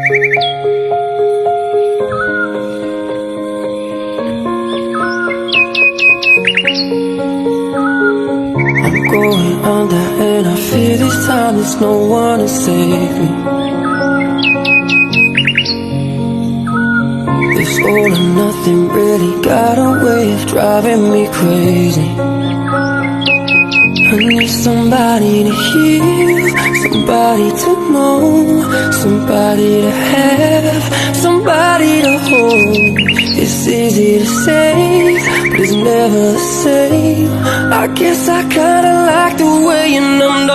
I'm going under and I fear this time there's no one to save me. This all or nothing really got a way of driving me crazy. I need somebody to hear, somebody to know, somebody to have, somebody to hold. It's easy to say, but it's never the same. I guess I kinda like the way you numbed